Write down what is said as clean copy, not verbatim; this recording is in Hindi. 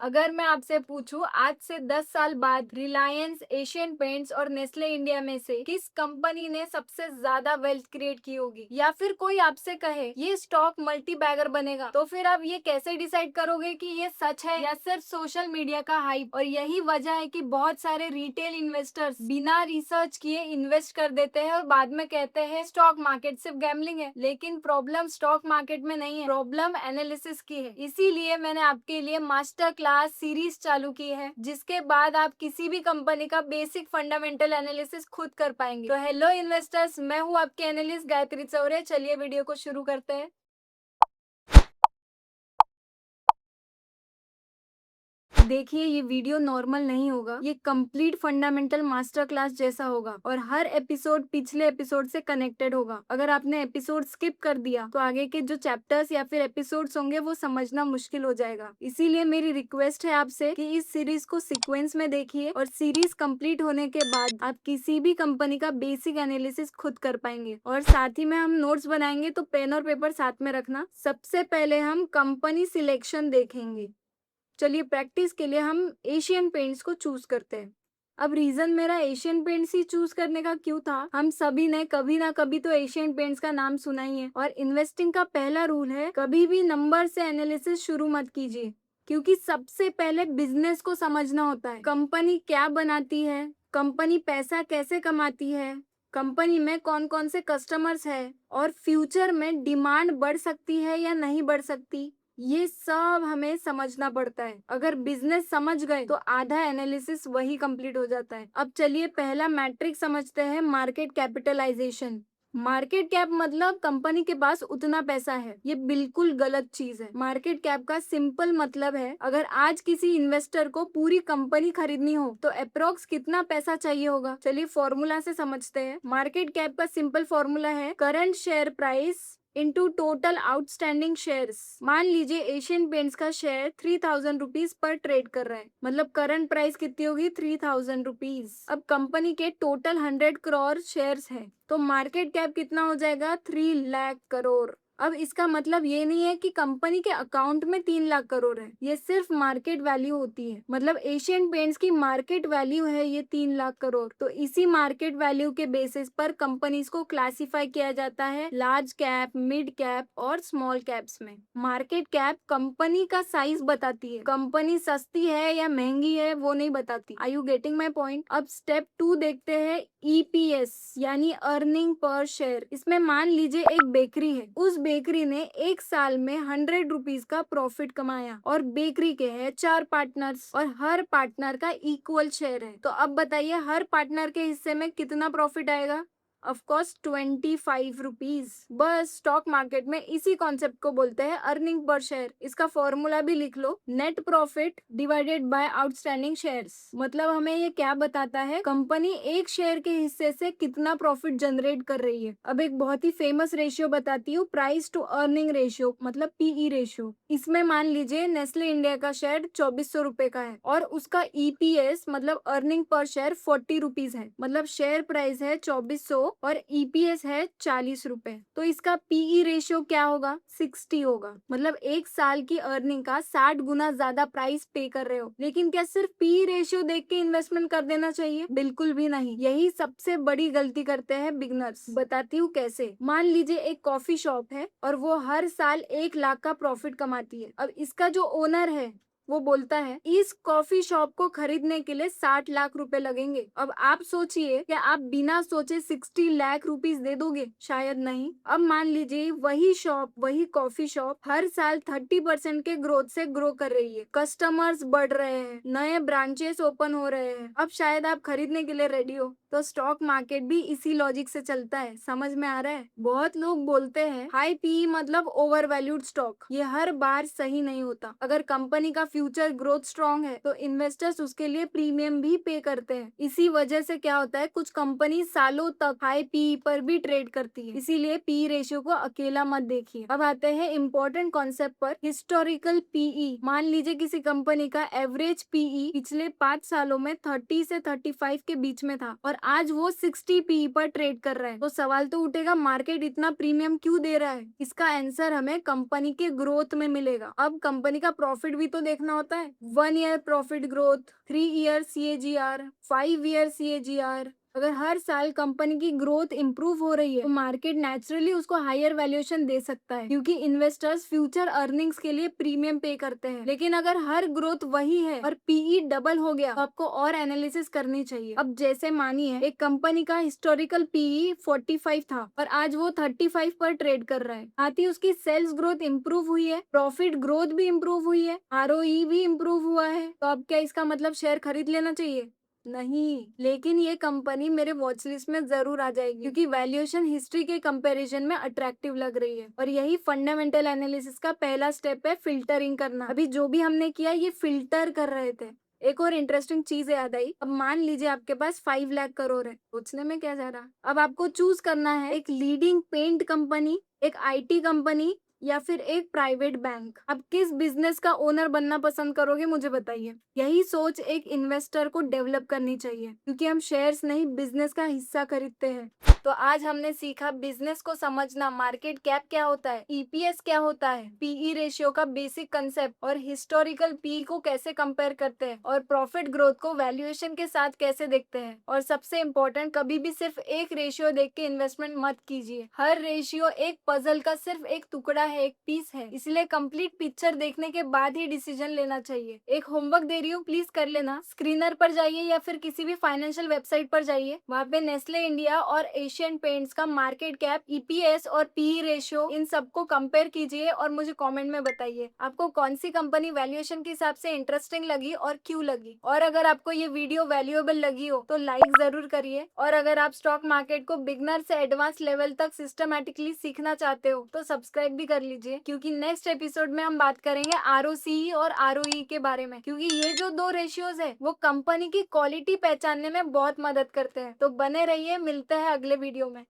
अगर मैं आपसे पूछूं आज से 10 साल बाद रिलायंस, एशियन पेंट्स और नेस्ले इंडिया में से किस कंपनी ने सबसे ज्यादा वेल्थ क्रिएट की होगी, या फिर कोई आपसे कहे ये स्टॉक मल्टी बैगर बनेगा, तो फिर आप ये कैसे डिसाइड करोगे कि ये सच है या सिर्फ सोशल मीडिया का हाइप। और यही वजह है कि बहुत सारे रिटेल इन्वेस्टर्स बिना रिसर्च किए इन्वेस्ट कर देते हैं और बाद में कहते हैं स्टॉक मार्केट सिर्फ गैम्बलिंग है। लेकिन प्रॉब्लम स्टॉक मार्केट में नहीं है, प्रॉब्लम एनालिसिस की है। इसीलिए मैंने आपके लिए मास्टर क्लास सीरीज चालू की है, जिसके बाद आप किसी भी कंपनी का बेसिक फंडामेंटल एनालिसिस खुद कर पाएंगे। तो हेलो इन्वेस्टर्स, मैं हूँ आपके एनालिस्ट गायत्री चौरे। चलिए वीडियो को शुरू करते हैं। देखिए, ये वीडियो नॉर्मल नहीं होगा, ये कंप्लीट फंडामेंटल मास्टर क्लास जैसा होगा और हर एपिसोड पिछले एपिसोड से कनेक्टेड होगा। अगर आपने एपिसोड स्किप कर दिया तो आगे के जो चैप्टर्स या फिर एपिसोड्स होंगे वो समझना मुश्किल हो जाएगा। इसीलिए मेरी रिक्वेस्ट है आपसे कि इस सीरीज को सीक्वेंस में देखिए और सीरीज कंप्लीट होने के बाद आप किसी भी कंपनी का बेसिक एनालिसिस खुद कर पाएंगे। और साथ ही में हम नोट्स बनाएंगे, तो पेन और पेपर साथ में रखना। सबसे पहले हम कंपनी सिलेक्शन देखेंगे। चलिए, प्रैक्टिस के लिए हम एशियन पेंट्स को चूज करते हैं। अब रीजन मेरा एशियन पेंट्स ही चूज करने का क्यों था, हम सभी ने कभी ना कभी तो एशियन पेंट्स का नाम सुना ही है। और इन्वेस्टिंग का पहला रूल है, कभी भी नंबर से एनालिसिस शुरू मत कीजिए, क्योंकि सबसे पहले बिजनेस को समझना होता है। कंपनी क्या बनाती है, कंपनी पैसा कैसे कमाती है, कंपनी में कौन कौन से कस्टमर्स है, और फ्यूचर में डिमांड बढ़ सकती है या नहीं बढ़ सकती, ये सब हमें समझना पड़ता है। अगर बिजनेस समझ गए तो आधा एनालिसिस वही कंप्लीट हो जाता है। अब चलिए पहला मैट्रिक समझते हैं, मार्केट कैपिटलाइजेशन। मार्केट कैप मतलब कंपनी के पास उतना पैसा है, ये बिल्कुल गलत चीज है। मार्केट कैप का सिंपल मतलब है, अगर आज किसी इन्वेस्टर को पूरी कंपनी खरीदनी हो तो अप्रोक्स कितना पैसा चाहिए होगा। चलिए फॉर्मूला से समझते हैं। मार्केट कैप का सिंपल फॉर्मूला है current share price into total outstanding shares. मान लीजिए एशियन पेंट्स का शेयर 3000 रुपीज पर ट्रेड कर रहा है, मतलब करंट प्राइस कितनी होगी, 3000 रुपीज। अब कंपनी के टोटल 100 करोड़ शेयर्स है, तो मार्केट कैप कितना हो जाएगा, 3 लाख करोड़। अब इसका मतलब ये नहीं है कि कंपनी के अकाउंट में 3 लाख करोड़ है, ये सिर्फ मार्केट वैल्यू होती है। मतलब एशियन पेंट्स की मार्केट वैल्यू है ये 3 लाख करोड़। तो इसी मार्केट वैल्यू के बेसिस पर कंपनीज को क्लासिफाई किया जाता है लार्ज कैप, मिड कैप और स्मॉल कैप्स में। मार्केट कैप कंपनी का साइज बताती है, कंपनी सस्ती है या महंगी है वो नहीं बताती। Are you getting my point. अब स्टेप 2 देखते हैं, ईपीएस यानी अर्निंग पर शेयर। इसमें मान लीजिए एक बेकरी है, उस बेकरी ने एक साल में 100 रुपीज का प्रॉफिट कमाया और बेकरी के हैं 4 पार्टनर्स और हर पार्टनर का इक्वल शेयर है। तो अब बताइए हर पार्टनर के हिस्से में कितना प्रॉफिट आएगा, ऑफ कोर्स 25 रुपीज। बस स्टॉक मार्केट में इसी कॉन्सेप्ट को बोलते हैं अर्निंग पर शेयर। इसका फॉर्मूला भी लिख लो, net profit divided by outstanding shares. मतलब हमें ये क्या बताता है, कंपनी एक शेयर के हिस्से से कितना प्रॉफिट जनरेट कर रही है। अब एक बहुत ही फेमस रेशियो बताती हूँ, प्राइस टू अर्निंग रेशियो, मतलब पीई रेशियो। इसमें मान लीजिए नेस्ले इंडिया का शेयर 2400 रुपए का है और उसका ईपीएस मतलब अर्निंग पर शेयर 40 रुपीज है, मतलब शेयर प्राइस है 2400 और ईपीएस है 40 रुपए। तो इसका पीई रेशियो क्या होगा, 60 होगा। मतलब एक साल की अर्निंग का 60 गुना ज्यादा प्राइस पे कर रहे हो। लेकिन क्या सिर्फ पीई रेशियो देख के इन्वेस्टमेंट कर देना चाहिए, बिल्कुल भी नहीं। यही सबसे बड़ी गलती करते हैं बिगनर्स। बताती हूँ कैसे। मान लीजिए एक कॉफी शॉप है और वो हर साल 1 लाख का प्रॉफिट कमाती है। अब इसका जो ओनर है वो बोलता है इस कॉफी शॉप को खरीदने के लिए 60 लाख रुपए लगेंगे। अब आप सोचिए क्या आप बिना सोचे 60 लाख रुपीज दे दोगे, शायद नहीं। अब मान लीजिए वही शॉप, वही कॉफी शॉप हर साल 30% के ग्रोथ से ग्रो कर रही है, कस्टमर्स बढ़ रहे हैं, नए ब्रांचेस ओपन हो रहे हैं, अब शायद आप खरीदने के लिए रेडी हो। तो स्टॉक मार्केट भी इसी लॉजिक से चलता है, समझ में आ रहा है। बहुत लोग बोलते हैं हाई पी मतलब ओवर वैल्यूड स्टॉक, ये हर बार सही नहीं होता। अगर कंपनी का फ्यूचर ग्रोथ स्ट्रॉन्ग है तो इन्वेस्टर्स उसके लिए प्रीमियम भी पे करते हैं। इसी वजह से क्या होता है, कुछ कंपनी सालों तक हाई पी पर भी ट्रेड करती है। इसीलिए पी रेशियो को अकेला मत देखिए। अब आते हैं इंपॉर्टेंट कॉन्सेप्ट पर, हिस्टोरिकल पीई। मान लीजिए किसी कंपनी का एवरेज पीई पिछले 5 सालों में 30 से 35 के बीच में था और आज वो 60 पीई पर ट्रेड कर रहा है। तो सवाल तो उठेगा, मार्केट इतना प्रीमियम क्यों दे रहा है? इसका आंसर हमें कंपनी के ग्रोथ में मिलेगा। अब कंपनी का प्रॉफिट भी तो देखना होता है। 1 year profit growth, 3 year CAGR, 5 year CAGR। अगर हर साल कंपनी की ग्रोथ इंप्रूव हो रही है तो मार्केट नेचुरली उसको हायर वैल्यूएशन दे सकता है, क्योंकि इन्वेस्टर्स फ्यूचर अर्निंग्स के लिए प्रीमियम पे करते हैं। लेकिन अगर हर ग्रोथ वही है और पीई डबल हो गया तो आपको और एनालिसिस करनी चाहिए। अब जैसे मानिए एक कंपनी का हिस्टोरिकल पीई 45 था और आज वो 35 पर ट्रेड कर रहा है। साथ ही उसकी सेल्स ग्रोथ इंप्रूव हुई है, प्रॉफिट ग्रोथ भी इंप्रूव हुई है, ROE भी इंप्रूव हुआ है। तो अब क्या इसका मतलब शेयर खरीद लेना चाहिए? नहीं, लेकिन ये कंपनी मेरे वॉच लिस्ट में जरूर आ जाएगी, क्योंकि वैल्यूएशन हिस्ट्री के कंपैरिजन में अट्रैक्टिव लग रही है। और यही फंडामेंटल एनालिसिस का पहला स्टेप है, फिल्टरिंग करना। अभी जो भी हमने किया ये फिल्टर कर रहे थे। एक और इंटरेस्टिंग चीज याद आई। अब मान लीजिए आपके पास 5 लाख करोड़ है। सोचने में क्या जा रहा? अब आपको चूज करना है एक लीडिंग पेंट कंपनी, एक IT कंपनी या फिर एक प्राइवेट बैंक। अब किस बिजनेस का ओनर बनना पसंद करोगे, मुझे बताइए। यही सोच एक इन्वेस्टर को डेवलप करनी चाहिए, क्योंकि हम शेयर्स नहीं बिजनेस का हिस्सा खरीदते हैं। तो आज हमने सीखा बिजनेस को समझना, मार्केट कैप क्या होता है, EPS क्या होता है, पीई रेशियो का बेसिक कंसेप्ट और हिस्टोरिकल पी को कैसे कंपेयर करते हैं, और प्रॉफिट ग्रोथ को वैल्यूएशन के साथ कैसे देखते हैं। और सबसे इम्पोर्टेंट, कभी भी सिर्फ एक रेशियो देख के इन्वेस्टमेंट मत कीजिए। हर रेशियो एक पजल का सिर्फ एक टुकड़ा है, एक पीस है। इसलिए कंप्लीट पिक्चर देखने के बाद ही डिसीजन लेना चाहिए। एक होमवर्क दे रही हूँ, प्लीज कर लेना। स्क्रीनर पर जाइए या फिर किसी भी फाइनेंशियल वेबसाइट पर जाइए, वहाँ पे नेस्ले इंडिया और एशियन पेंट्स का मार्केट कैप, EPS और पीई रेशियो, इन सबको कंपेयर कीजिए और मुझे कमेंट में बताइए आपको कौन सी कंपनी वैल्यूएशन के हिसाब से इंटरेस्टिंग लगी और क्यों लगी। और अगर आपको ये वीडियो वैल्यूएबल लगी हो तो लाइक जरूर करिए। और अगर आप स्टॉक मार्केट को बिगनर से एडवांस लेवल तक सिस्टमैटिकली सीखना चाहते हो तो सब्सक्राइब भी कर लीजिए, क्योंकि नेक्स्ट एपिसोड में हम बात करेंगे ROCE और ROE के बारे में, क्योंकि ये जो दो रेशियोज है वो कंपनी की क्वालिटी पहचानने में बहुत मदद करते हैं। तो बने रहिए, मिलते हैं अगले वीडियो में।